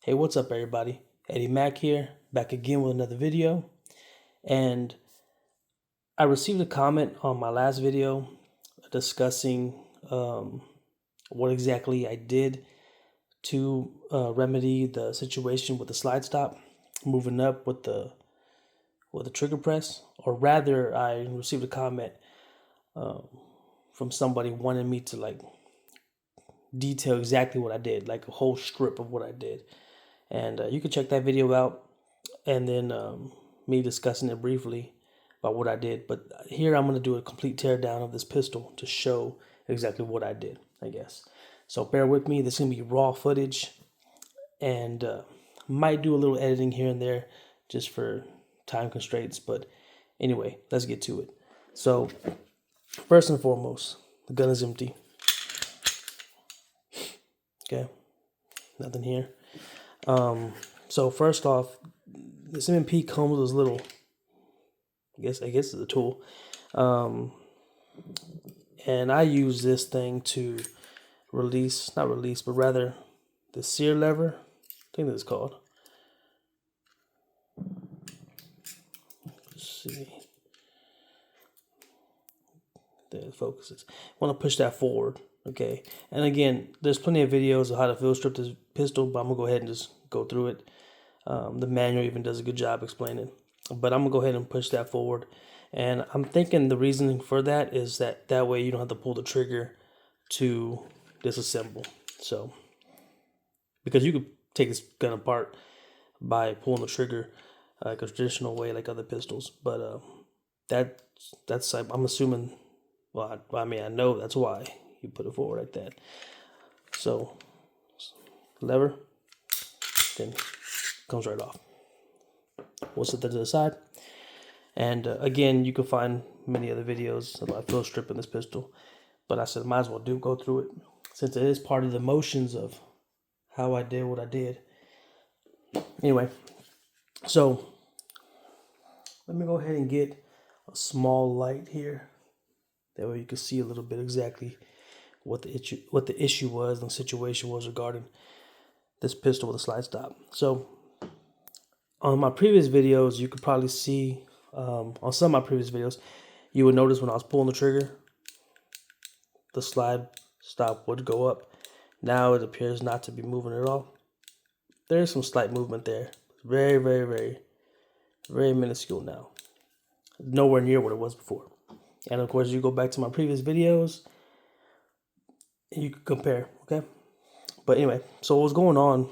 Hey, what's up everybody? Eddie Mac here, back again with another video. And I received a comment on my last video discussing what exactly I did to remedy the situation with the slide stop moving up with the trigger press. Or rather, I received a comment from somebody wanting me to like detail exactly what I did, like a whole strip of what I did. And you can check that video out, and then me discussing it briefly about what I did. But here I'm going to do a complete teardown of this pistol to show exactly what I did, I guess. So bear with me. This is going to be raw footage, and might do a little editing here and there just for time constraints. But anyway, let's get to it. So first and foremost, the gun is empty. Okay, nothing here. So first off, this M&P comes with this little, I guess it's a tool, and I use this thing to not release, but rather the sear lever. I think that's called. Let's see. There it focuses. I want to push that forward. Okay, and again, there's plenty of videos of how to field strip this pistol, but I'm gonna go ahead and just go through it. The manual even does a good job explaining, but I'm gonna go ahead and push that forward. And I'm thinking the reasoning for that is that way you don't have to pull the trigger to disassemble. So, because you could take this gun apart by pulling the trigger like a traditional way, like other pistols, but that's I'm assuming. Well, I mean, I know that's why you put it forward like that. So, lever, then comes right off. We'll set that to the side. And again, you can find many other videos about field stripping this pistol. But I said, might as well go through it, since it is part of the motions of how I did what I did. Anyway, so let me go ahead and get a small light here. That way you can see a little bit exactly what the issue was and the situation was regarding this pistol with a slide stop. So on my previous videos, you could probably see, on some of my previous videos, you would notice when I was pulling the trigger, the slide stop would go up. Now it appears not to be moving at all. There is some slight movement there. Very, very, very, very minuscule now. Nowhere near what it was before. And of course, you go back to my previous videos, and you can compare, okay? But anyway, so what was going on,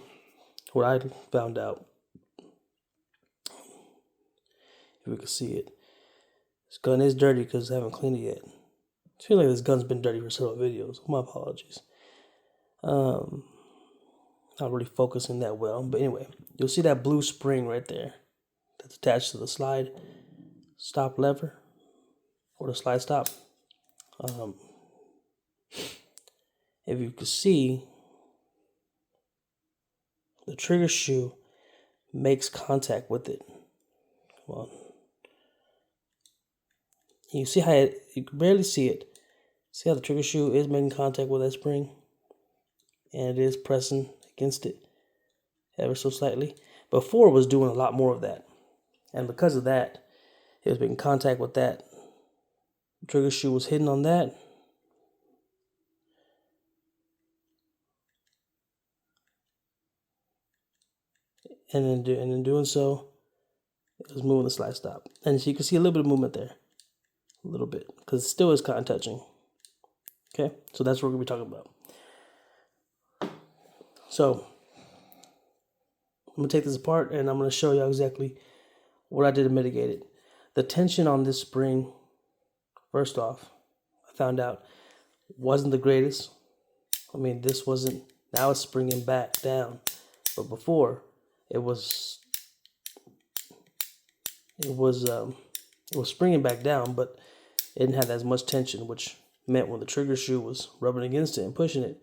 what I found out, if we can see it, this gun is dirty because I haven't cleaned it yet. I feel like this gun's been dirty for several videos. My apologies. Not really focusing that well, but anyway, you'll see that blue spring right there that's attached to the slide stop lever, or the slide stop. If you can see, the trigger shoe makes contact with it. Come on. You see how you can barely see it. See how the trigger shoe is making contact with that spring? And it is pressing against it ever so slightly. Before it was doing a lot more of that. And because of that, it was making contact with that. The trigger shoe was hitting on that. And in doing so, it was moving the slide stop. And so you can see a little bit of movement there. A little bit. Because it still is kind of touching. Okay? So that's what we're going to be talking about. So, I'm going to take this apart and I'm going to show you exactly what I did to mitigate it. The tension on this spring, first off, I found out wasn't the greatest. I mean, this wasn't, now it's springing back down. But before, it was springing back down, but it didn't have as much tension, which meant when the trigger shoe was rubbing against it and pushing it,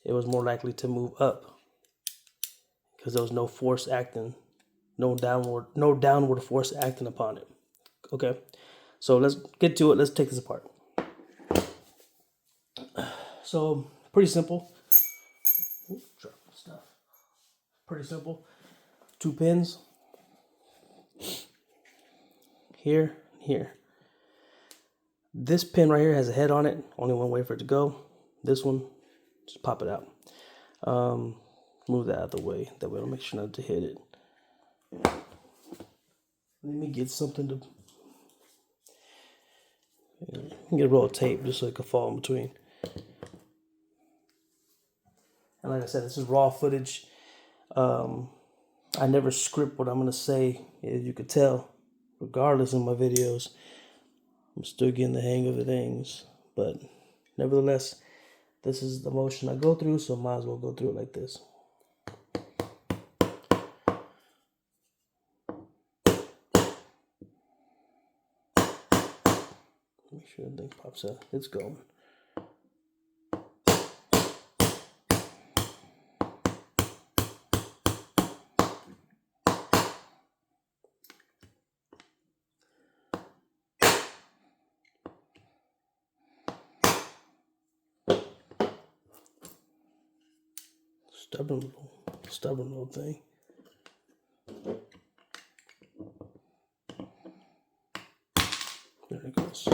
it was more likely to move up because there was no force acting, no downward force acting upon it. Okay, so let's get to it. Let's take this apart. So pretty simple. Drop stuff. Pretty simple. 2 pins. Here, here. This pin right here has a head on it. Only one way for it to go. This one, just pop it out. Move that out of the way. That way I'll make sure not to hit it. Let me get something to get a roll of tape just so it can fall in between. And like I said, this is raw footage. I never script what I'm going to say, as you could tell, regardless of my videos. I'm still getting the hang of the things. But nevertheless, this is the motion I go through, so I might as well go through it like this. Make sure the thing pops out. It's going. Stubborn little thing. There it goes.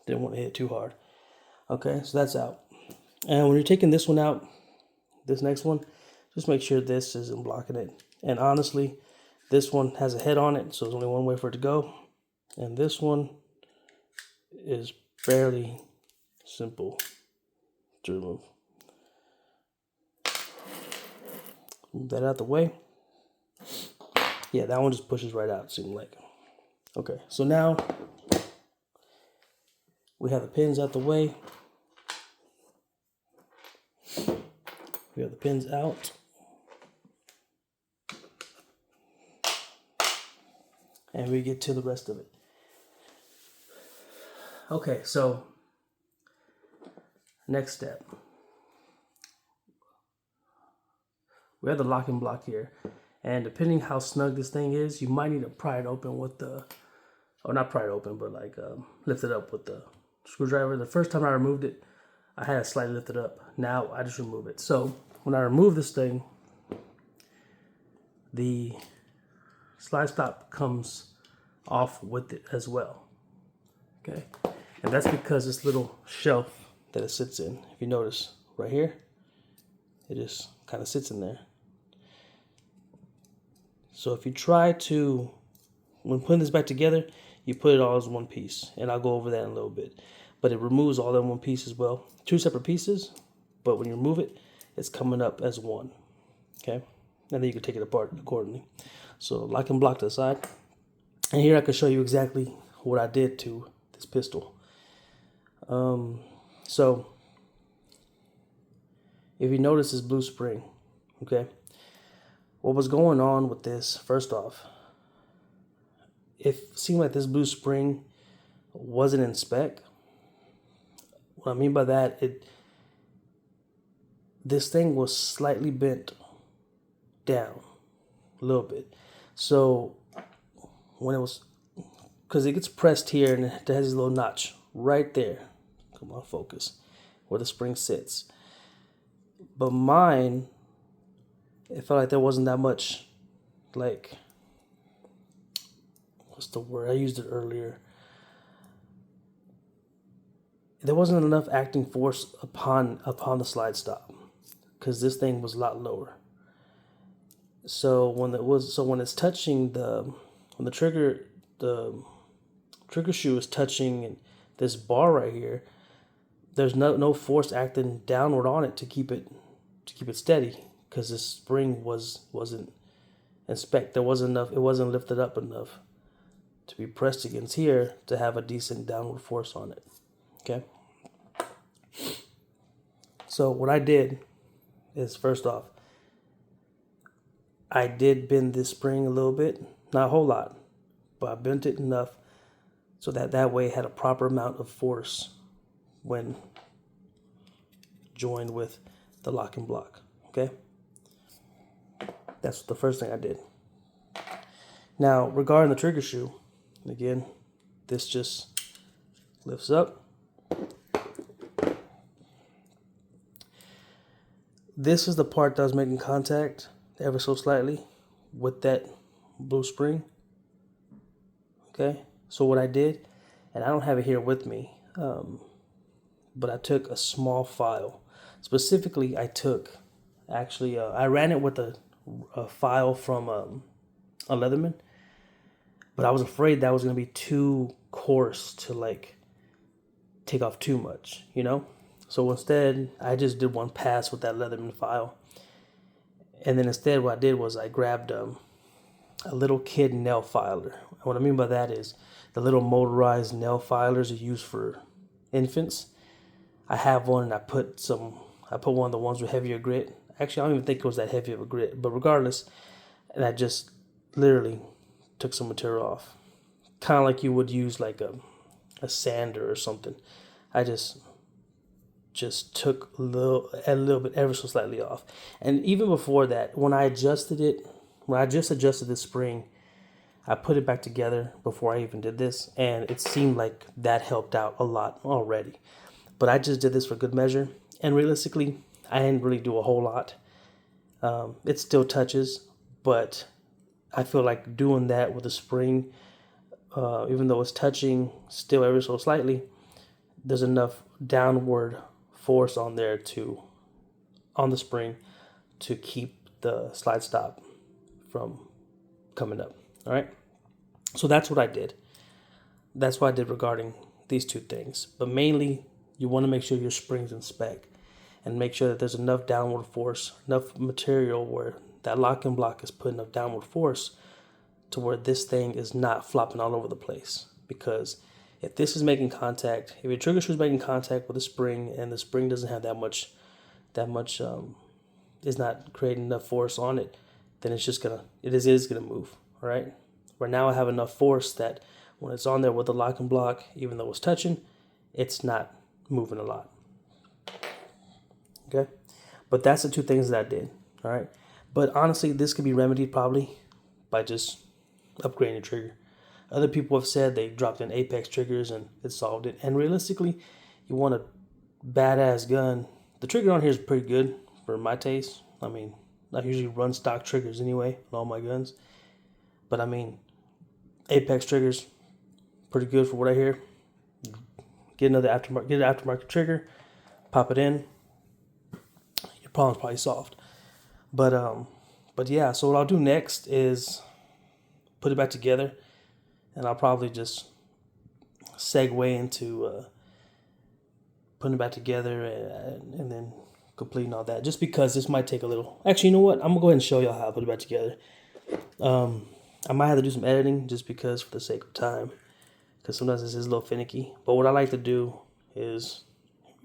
Didn't want to hit it too hard. Okay, so that's out. And when you're taking this one out, this next one, just make sure this isn't blocking it. And honestly, this one has a head on it, so there's only one way for it to go. And this one is fairly simple to remove. Move that out the way. Yeah, that one just pushes right out, it seems like. Okay, so now we have the pins out the way. We have the pins out. And we get to the rest of it. Okay, so next step. We have the locking block here. And depending how snug this thing is, you might need to pry it open with the, or not pry it open, but like lift it up with the screwdriver. The first time I removed it, I had it slightly lifted up. Now I just remove it. So when I remove this thing, the slide stop comes off with it as well. Okay, and that's because this little shelf that it sits in, if you notice right here, it just kind of sits in there. So if you try to, when putting this back together, you put it all as one piece, and I'll go over that in a little bit. But it removes all in one piece as well. 2 separate pieces, but when you remove it, it's coming up as one. Okay, and then you can take it apart accordingly. So lock and block to the side. And here I can show you exactly what I did to this pistol. So if you notice this blue spring, okay, what was going on with this, first off, it seemed like this blue spring wasn't in spec. What I mean by that, this thing was slightly bent down a little bit. So when it was, because it gets pressed here and it has this little notch right there. Come on, focus, where the spring sits. But mine, it felt like there wasn't that much, like, what's the word? I used it earlier. There wasn't enough acting force upon the slide stop, because this thing was a lot lower. So when it's touching when the trigger shoe is touching this bar right here, there's no force acting downward on it to keep it steady, because this spring wasn't in spec. There wasn't enough. It wasn't lifted up enough to be pressed against here to have a decent downward force on it. Okay. So what I did is, first off, I did bend this spring a little bit, not a whole lot, but I bent it enough so that way it had a proper amount of force when joined with the locking block. Okay, that's the first thing I did. Now regarding the trigger shoe, again, this just lifts up. This is the part that was making contact. ever so slightly with that blue spring. Okay, so what I did, and I don't have it here with me, but I took a small file. Specifically, I ran it with a file from a Leatherman, but I was afraid that was going to be too coarse to like take off too much, you know? So instead, I just did one pass with that Leatherman file. And then instead, what I did was I grabbed a little kid nail filer. And what I mean by that is the little motorized nail filers are used for infants. I have one, and I put one of the ones with heavier grit. Actually, I don't even think it was that heavy of a grit, but regardless, and I just literally took some material off. Kind of like you would use like a sander or something. I just took a little bit, ever so slightly off. And even before that, when I just adjusted this spring, I put it back together before I even did this, and it seemed like that helped out a lot already. But I just did this for good measure, and realistically, I didn't really do a whole lot. It still touches, but I feel like doing that with a spring, even though it's touching still ever so slightly, there's enough downward force on there on the spring to keep the slide stop from coming up. All right. So that's what I did. That's what I did regarding these two things. But mainly, you want to make sure your spring's in spec and make sure that there's enough downward force, enough material where that locking block is putting enough downward force to where this thing is not flopping all over the place. Because if this is making contact, if your trigger shoe is making contact with the spring and the spring doesn't have that much is not creating enough force on it, then it is gonna move. All right. Where now I have enough force that when it's on there with the locking block, even though it's touching, it's not moving a lot. Okay. But that's the two things that I did. All right. But honestly, this could be remedied probably by just upgrading the trigger. Other people have said they dropped in Apex triggers and it solved it. And realistically, you want a badass gun. The trigger on here is pretty good for my taste. I mean, I usually run stock triggers anyway on all my guns. But I mean, Apex triggers, pretty good for what I hear. Get an aftermarket trigger, pop it in. Your problem's probably solved. But yeah, so what I'll do next is put it back together. And I'll probably just segue into putting it back together and then completing all that. Just because this might take a little... Actually, you know what? I'm going to go ahead and show y'all how I put it back together. I might have to do some editing just because for the sake of time. Because sometimes this is a little finicky. But what I like to do is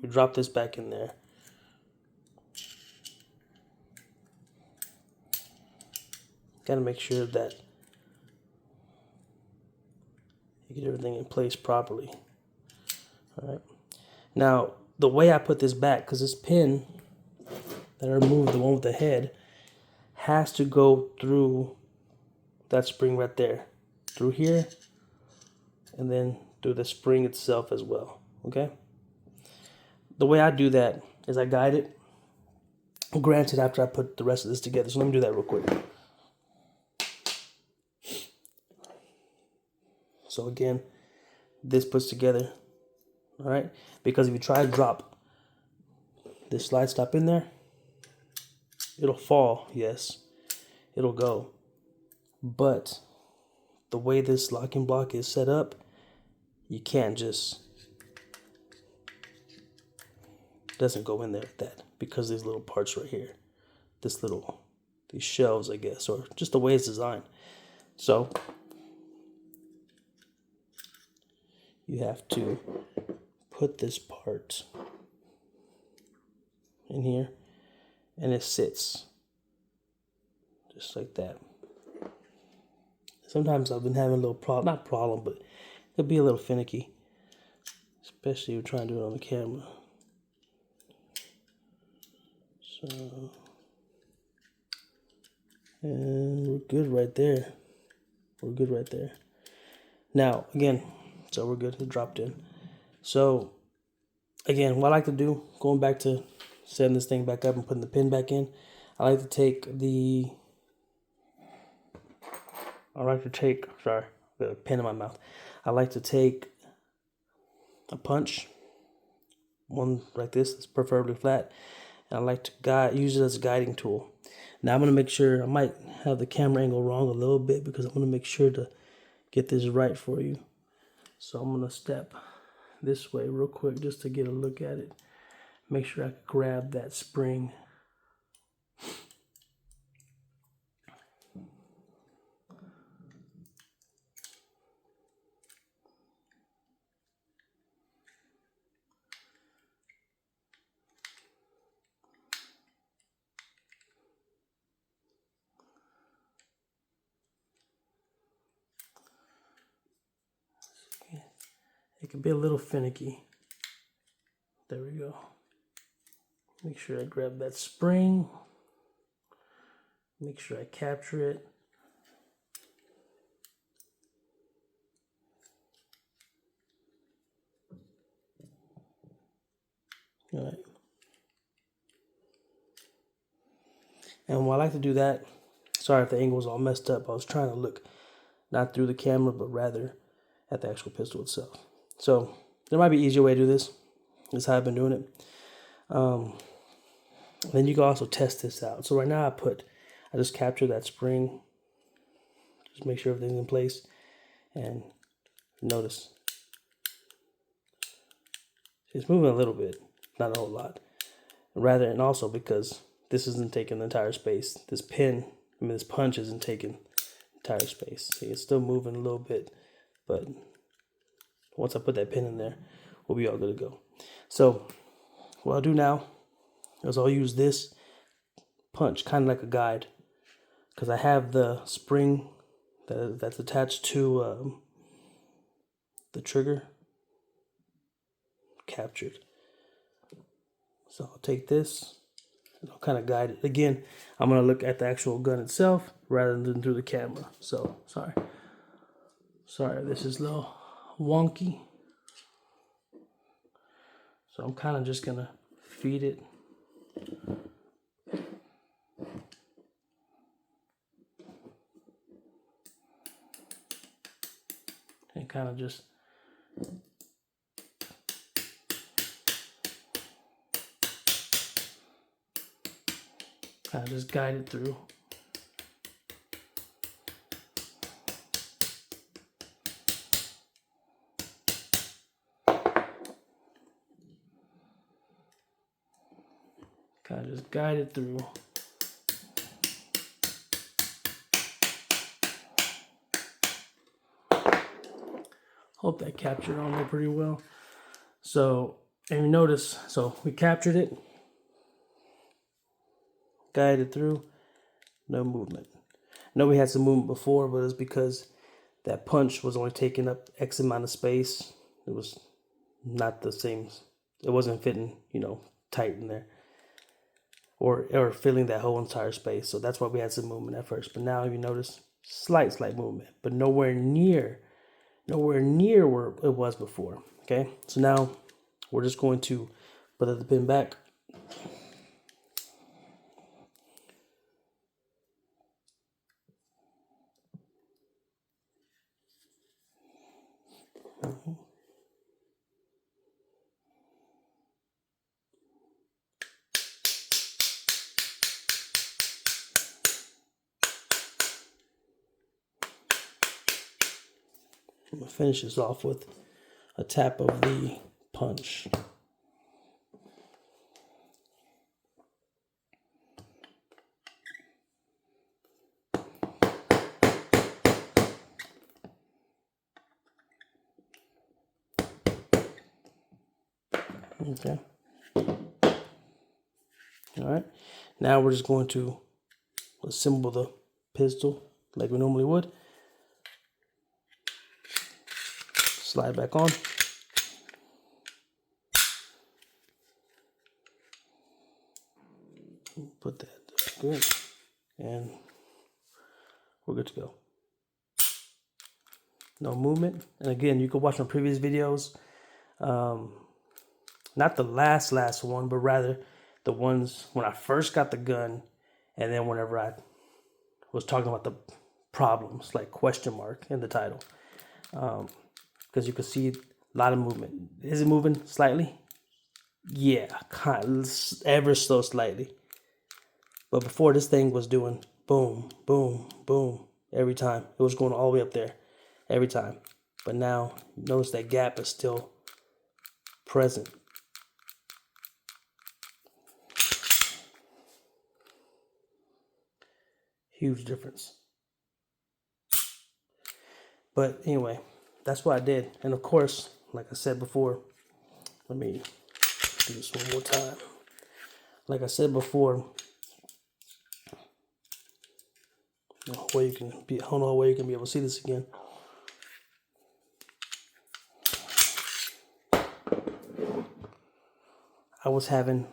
you drop this back in there. Got to make sure that you get everything in place properly. All right. Now, the way I put this back, because this pin that I removed, the one with the head, has to go through that spring right there, through here, and then through the spring itself as well. Okay. The way I do that is I guide it. Granted, after I put the rest of this together, so let me do that real quick. So again, this puts together, all right? Because if you try to drop this slide stop in there, it'll fall, yes, it'll go. But the way this locking block is set up, you can't just, it doesn't go in there like that because these little parts right here, these shelves, I guess, or just the way it's designed. So you have to put this part in here and it sits just like that. Sometimes I've been having a little problem, not problem, but it'll be a little finicky, especially if you're trying to do it on the camera. So, and we're good right there. We're good right there. Now, again, so we're good, it dropped in. So, again, what I like to do, going back to setting this thing back up and putting the pin back in, I like to take the I like to take, sorry, got a pen in my mouth. I like to take a punch, one like this, it's preferably flat, and I like to use it as a guiding tool. Now I'm going to make sure, I might have the camera angle wrong a little bit because I'm going to make sure to get this right for you. So I'm going to step this way real quick just to get a look at it. Make sure I grab that spring. It can be a little finicky. There we go. Make sure I grab that spring. Make sure I capture it. All right. And while I like to do that, sorry if the angle was all messed up. I was trying to look not through the camera, but rather at the actual pistol itself. So there might be an easier way to do this. This is how I've been doing it. Then you can also test this out. So right now I just capture that spring. Just make sure everything's in place. And notice. It's moving a little bit, not a whole lot. And also because this isn't taking the entire space. This punch isn't taking entire space. See, it's still moving a little bit, but once I put that pin in there, we'll be all good to go. So what I'll do now is I'll use this punch kind of like a guide, because I have the spring that's attached to the trigger captured. So I'll take this and I'll kind of guide it. Again, I'm going to look at the actual gun itself rather than through the camera. So sorry, this is a little wonky. So I'm kind of just going to feed it. And kind of just guide it through. Kind of just guide it through. Hope that captured on there pretty well. So, and you notice, so we captured it, guided through, no movement. I know we had some movement before, but it's because that punch was only taking up X amount of space. It was not the same. It wasn't fitting, tight in there. Or filling that whole entire space. So that's why we had some movement at first. But now you notice slight movement, but nowhere near where it was before. Okay, so now we're just going to put the pin back. I'm going to finish this off with a tap of the punch. Okay. All right. Now we're just going to assemble the pistol like we normally would. Slide back on. Put that good, and we're good to go. No movement. And again, you can watch my previous videos. Not the last one, but rather the ones when I first got the gun, and then whenever I was talking about the problems, like question mark in the title. Because you can see a lot of movement. Is it moving slightly? Yeah, ever so slightly. But before, this thing was doing boom, boom, boom every time. It was going all the way up there every time. But now, notice that gap is still present. Huge difference. But anyway, that's what I did. And of course, like I said before, let me do this one more time. Like I said before, where you can be, I don't know where you can be able to see this again. I was having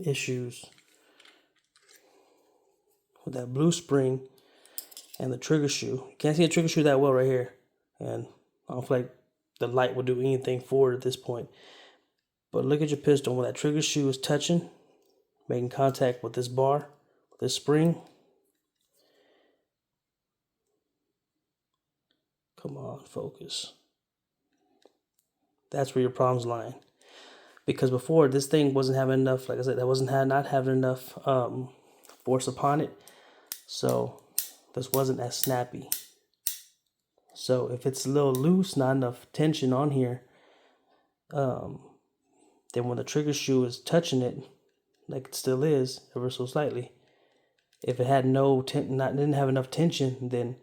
issues with that blue spring and the trigger shoe. You can't see the trigger shoe that well right here. And I don't feel like the light will do anything for it at this point. But look at your pistol. When that trigger shoe is touching, making contact with this bar, with this spring. Come on, focus. That's where your problem's lying. Because before, this thing wasn't having enough, like I said, not having enough force upon it. So this wasn't as snappy. So if it's a little loose, not enough tension on here, then when the trigger shoe is touching it, like it still is, ever so slightly, if it had didn't have enough tension, then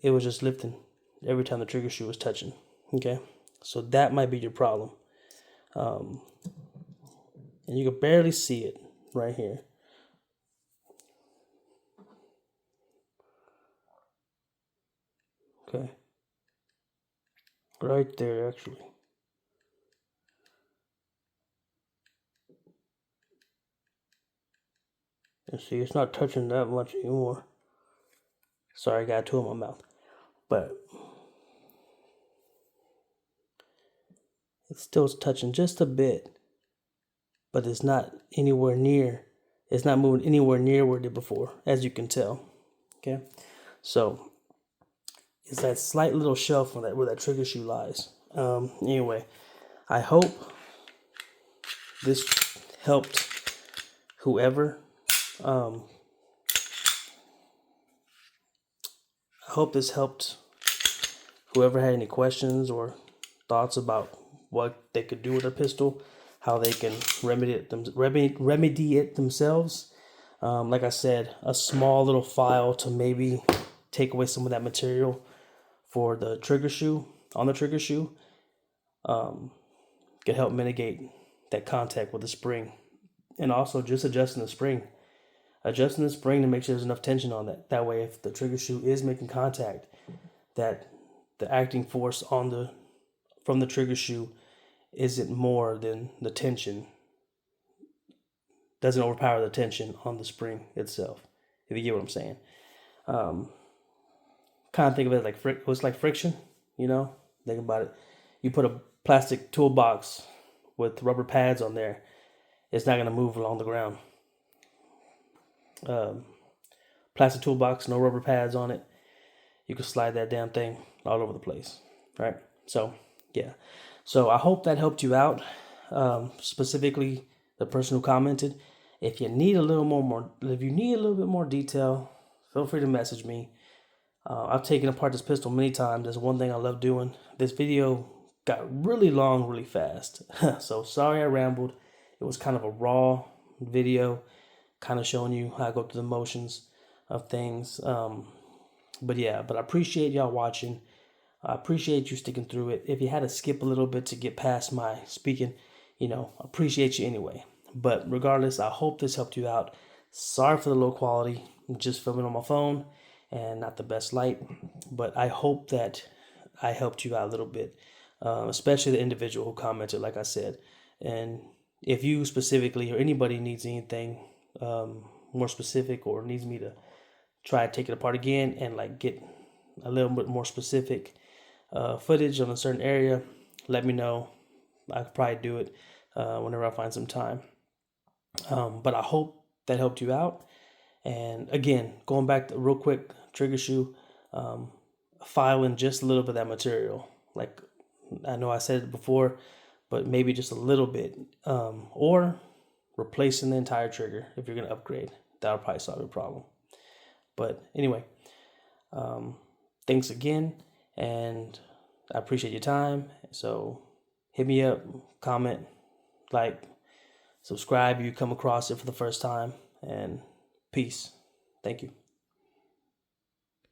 it was just lifting every time the trigger shoe was touching. Okay, so that might be your problem. And you can barely see it right here. Okay, right there actually. And see, it's not touching that much anymore. Sorry, I got two in my mouth. But it's still touching just a bit. But it's not anywhere near. It's not moving anywhere near where it did before, as you can tell. Okay? So, it's that slight little shelf where that trigger shoe lies. Anyway, I hope this helped whoever. I hope this helped whoever had any questions or thoughts about what they could do with a pistol, how they can remedy it themselves. Like I said, a small little file to maybe take away some of that material for the trigger shoe, on the trigger shoe, can help mitigate that contact with the spring. And also just adjusting the spring. Adjusting the spring to make sure there's enough tension on that. That way, if the trigger shoe is making contact, that the acting force from the trigger shoe isn't more than the tension. Doesn't overpower the tension on the spring itself. If you get what I'm saying. Kind of think of it like it's like friction. You know, think about it. You put a plastic toolbox with rubber pads on there. It's not gonna move along the ground. Plastic toolbox, no rubber pads on it. You can slide that damn thing all over the place, right? So, yeah. So I hope that helped you out. Specifically, the person who commented. If you need a little bit more detail, feel free to message me. I've taken apart this pistol many times. That's one thing I love doing. This video got really long, really fast. So sorry I rambled. It was kind of a raw video, kind of showing you how I go through the motions of things. But I appreciate y'all watching. I appreciate you sticking through it. If you had to skip a little bit to get past my speaking, appreciate you anyway. But regardless, I hope this helped you out. Sorry for the low quality. I'm just filming on my phone and not the best light. But I hope that I helped you out a little bit, especially the individual who commented, like I said. And if you specifically or anybody needs anything more specific or needs me to try to take it apart again and like get a little bit more specific footage on a certain area, let me know. I could probably do it whenever I find some time. But I hope that helped you out. And again, going back to real quick, trigger shoe, filing just a little bit of that material. Like, I know I said it before, but maybe just a little bit, or replacing the entire trigger if you're going to upgrade. That'll probably solve your problem. But anyway, thanks again, and I appreciate your time. So hit me up, comment, like, subscribe if you come across it for the first time, and peace. Thank you.